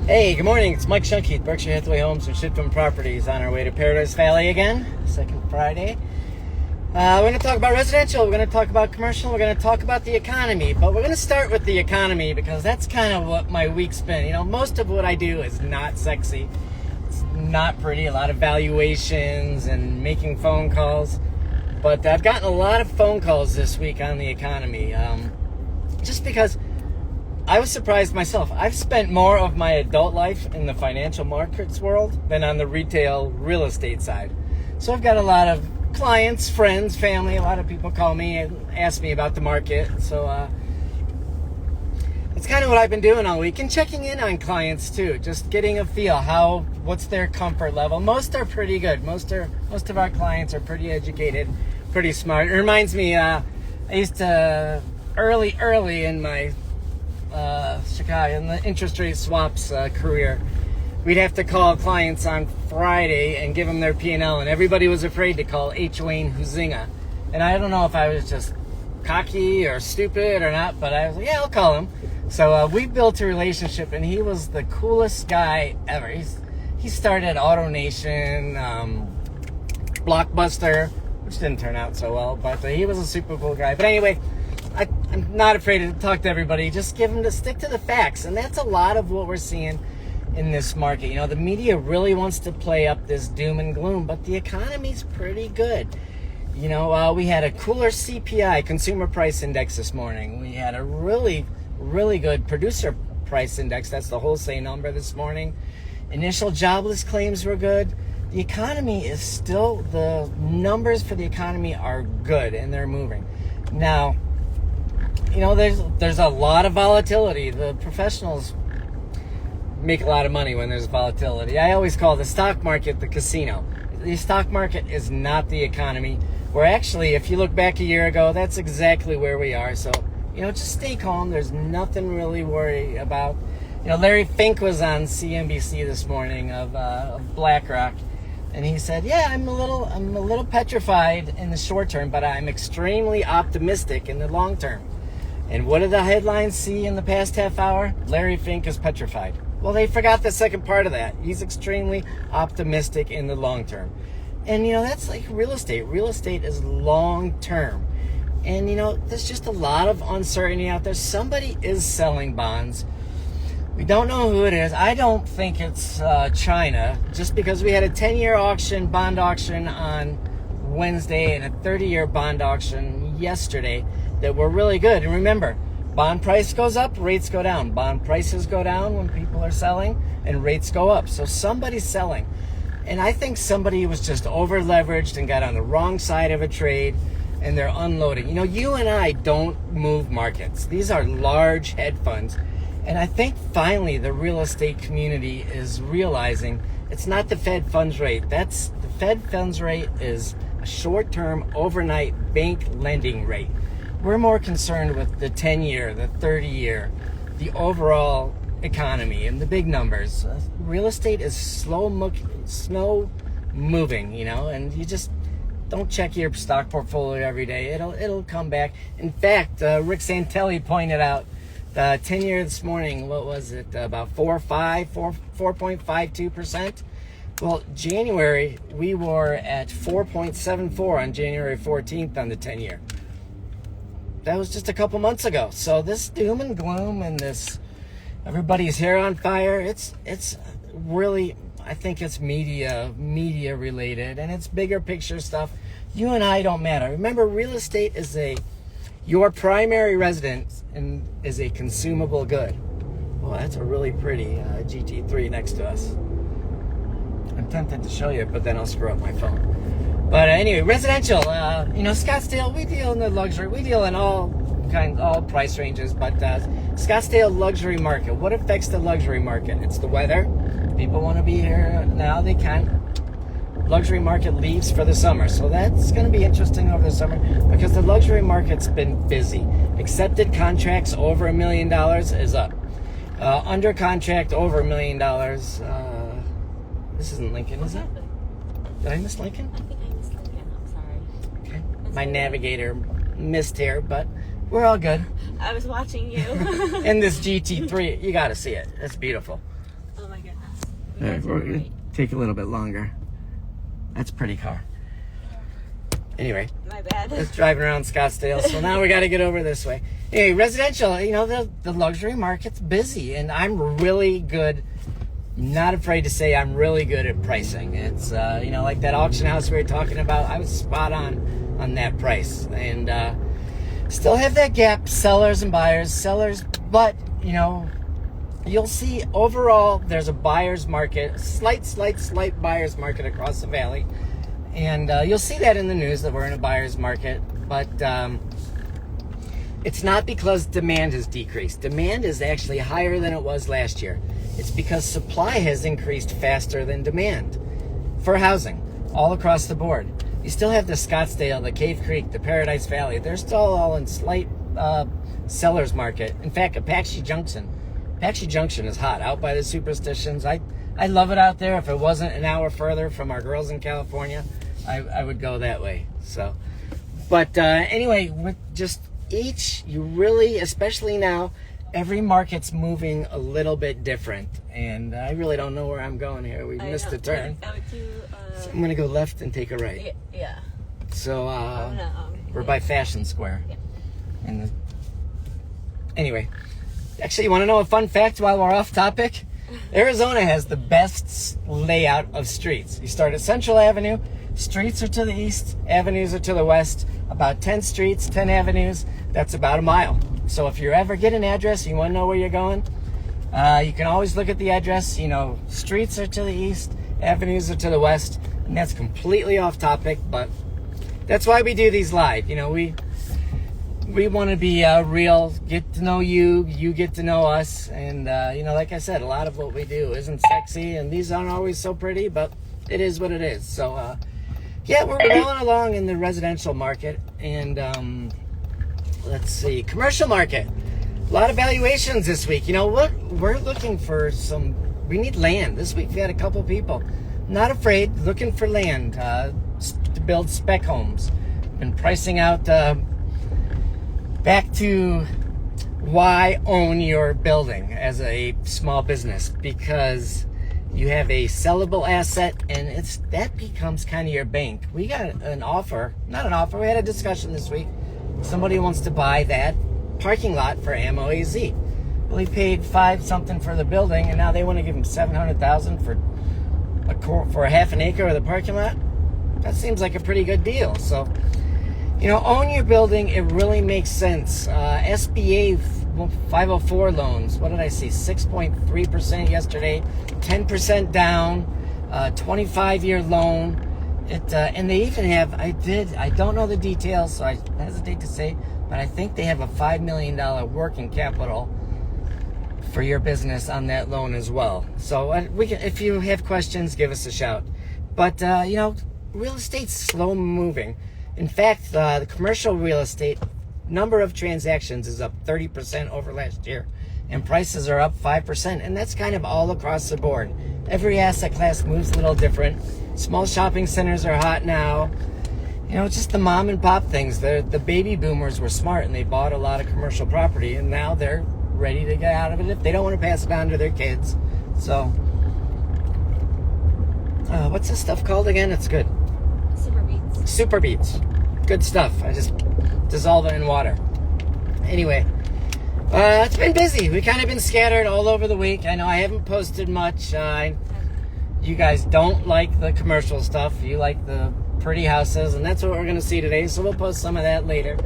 Hey, good morning. It's Mike Shunke, Berkshire Hathaway Homes and Shipton Properties, on our way to Paradise Valley again, second Friday. We're going to talk about residential, we're going to talk about commercial, we're going to talk about the economy, but we're going to start with the economy because that's kind of what my week's been. You know, most of what I do is not sexy. It's not pretty, a lot of valuations and making phone calls, but I've gotten a lot of phone calls this week on the economy, just because I was surprised myself. I've spent more of my adult life in the financial markets world than on the retail real estate side. So I've got a lot of clients, friends, family, a lot of people call me and ask me about the market. So it's kind of what I've been doing all week, and checking in on clients too, just getting a feel what's their comfort level. Most are pretty good. Most of our clients are pretty educated, pretty smart. It reminds me, I used to early in my Chicago in the interest rate swaps career, we'd have to call clients on Friday and give them their P&L, and everybody was afraid to call H. Wayne Huizinga. And I don't know if I was just cocky or stupid or not, but I was like, yeah, I'll call him. So we built a relationship, and he was the coolest guy ever. He started AutoNation, Blockbuster, which didn't turn out so well, but he was a super cool guy. But anyway, I'm not afraid to talk to everybody. Just stick to the facts. And that's a lot of what we're seeing in this market. You know, the media really wants to play up this doom and gloom, but the economy's pretty good. You know, we had a cooler CPI, Consumer Price Index, this morning. We had a really, really good Producer Price Index. That's the wholesale number this morning. Initial jobless claims were good. The economy is still, the numbers for the economy are good, and they're moving. Now, you know, there's a lot of volatility. The professionals make a lot of money when there's volatility. I always call the stock market the casino. The stock market is not the economy. We're actually, if you look back a year ago, that's exactly where we are. So, you know, just stay calm. There's nothing really worry about. You know, Larry Fink was on CNBC this morning of BlackRock, and he said, yeah, I'm a little petrified in the short term, but I'm extremely optimistic in the long term. And what did the headlines see in the past half hour? Larry Fink is petrified. Well, they forgot the second part of that. He's extremely optimistic in the long term. And, you know, that's like real estate. Real estate is long term. And, you know, there's just a lot of uncertainty out there. Somebody is selling bonds. We don't know who it is. I don't think it's China, just because we had a 10-year bond auction on Wednesday and a 30-year bond auction yesterday that were really good. And remember, bond price goes up, rates go down. Bond prices go down when people are selling, and rates go up. So somebody's selling. And I think somebody was just over leveraged and got on the wrong side of a trade, and they're unloading. You know, you and I don't move markets. These are large hedge funds. And I think finally the real estate community is realizing it's not the Fed funds rate. The Fed funds rate is a short-term overnight bank lending rate. We're more concerned with the 10-year, the 30-year, the overall economy and the big numbers. Real estate is slow moving, you know, and you just don't check your stock portfolio every day. It'll come back. In fact, Rick Santelli pointed out the 10-year this morning, what was it, about 4.52%? Well, January, we were at 4.74 on January 14th on the 10-year. That was just a couple months ago. So this doom and gloom and this everybody's hair on fire, it's really, I think it's media related, and it's bigger picture stuff. You and I don't matter. Remember, real estate is your primary residence and is a consumable good. Well, that's a really pretty GT3 next to us. I'm tempted to show you, but then I'll screw up my phone. But anyway, residential, you know, Scottsdale, we deal in the luxury. We deal in all price ranges, but Scottsdale luxury market. What affects the luxury market? It's the weather. People want to be here now. They can. Luxury market leaves for the summer. So that's going to be interesting over the summer because the luxury market's been busy. Accepted contracts over $1 million is up. Under contract over $1 million. This isn't Lincoln, is it? Did I miss Lincoln? I think I missed Lincoln. I'm sorry. Okay. My navigator missed here, but we're all good. I was watching you. And this GT3, you got to see it. It's beautiful. Oh, All right, we're gonna take a little bit longer. That's a pretty car. Anyway, My bad. just driving around Scottsdale. So now we got to get over this way. Hey, residential, you know, the luxury market's busy, and I'm really good. Not afraid to say I'm really good at pricing. It's, you know, like that auction house we were talking about, I was spot on that price. And still have that gap, sellers and buyers. Sellers, but, you know, you'll see overall there's a buyer's market, slight buyer's market across the valley. And you'll see that in the news that we're in a buyer's market. But it's not because demand has decreased. Demand is actually higher than it was last year. It's because supply has increased faster than demand for housing all across the board. You still have the Scottsdale, the Cave Creek, the Paradise Valley. They're still all in slight seller's market. In fact, Apache Junction is hot out by the Superstitions. I love it out there. If it wasn't an hour further from our girls in California, I would go that way. So, but anyway, with just each, you really, especially now, every market's moving a little bit different, and I really don't know where I'm going here. We missed a turn. So I'm gonna go left and take a right. Yeah. So we're by Fashion Square. Yeah. And anyway, actually, you want to know a fun fact while we're off topic? Arizona has the best layout of streets. You start at Central Avenue. Streets are to the east, avenues are to the west. About 10 streets, 10 avenues. That's about a mile. So if you ever get an address, you want to know where you're going, you can always look at the address. You know, streets are to the east, avenues are to the west, and that's completely off topic, but that's why we do these live. You know, we want to be real, get to know you, you get to know us, and you know, like I said, a lot of what we do isn't sexy, and these aren't always so pretty, but it is what it is. So yeah, we're rolling along in the residential market, and let's see, commercial market. A lot of valuations this week. You know what? We're looking for we need land. This week we had a couple people. Not afraid, looking for land to build spec homes. Been pricing out back to why own your building as a small business, because you have a sellable asset, and that becomes kind of your bank. We got an offer, not an offer, we had a discussion this week. Somebody wants to buy that parking lot for Ammo AZ. Well, he paid $5 something for the building, and now they want to give him $700,000 for a half an acre of the parking lot. That seems like a pretty good deal. So, you know, own your building. It really makes sense. SBA 504 loans. What did I see? 6.3% yesterday. 10% down. 25-year loan. And they even have, I don't know the details, so I hesitate to say, but I think they have a $5 million working capital for your business on that loan as well. So if you have questions, give us a shout. But, you know, real estate's slow moving. In fact, the commercial real estate number of transactions is up 30% over last year, and prices are up 5%, and that's kind of all across the board. Every asset class moves a little different. Small shopping centers are hot now. You know, just the mom and pop things. The baby boomers were smart, and they bought a lot of commercial property, and now they're ready to get out of it if they don't want to pass it on to their kids. So, what's this stuff called again? It's good. Super Beats. Super Beats. Good stuff. I just dissolve it in water. Anyway, it's been busy. We've kind of been scattered all over the week. I know I haven't posted much. You guys don't like the commercial stuff. You like the pretty houses, and that's what we're going to see today. So we'll post some of that later.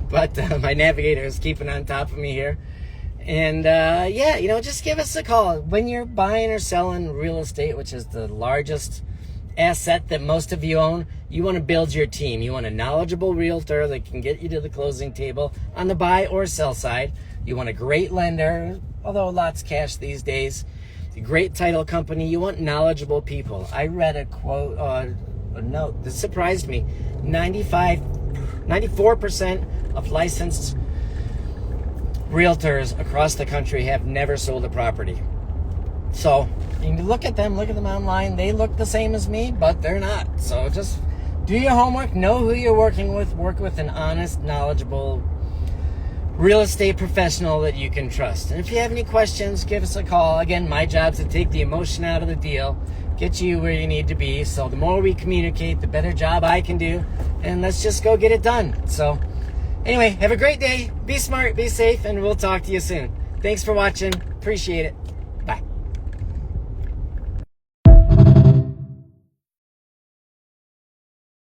But my navigator is keeping on top of me here. And yeah, you know, just give us a call. When you're buying or selling real estate, which is the largest asset that most of you own, you want to build your team. You want a knowledgeable realtor that can get you to the closing table on the buy or sell side. You want a great lender, although lots cash these days. A great title company. You want knowledgeable people. I read a quote, a note that surprised me. 94% of licensed realtors across the country have never sold a property. So you can look at them online. They look the same as me, but they're not. So just do your homework. Know who you're working with. Work with an honest, knowledgeable real estate professional that you can trust. And if you have any questions, give us a call. Again, my job's to take the emotion out of the deal, get you where you need to be. So the more we communicate, the better job I can do. And let's just go get it done. So anyway, have a great day. Be smart, be safe, and we'll talk to you soon. Thanks for watching. Appreciate it.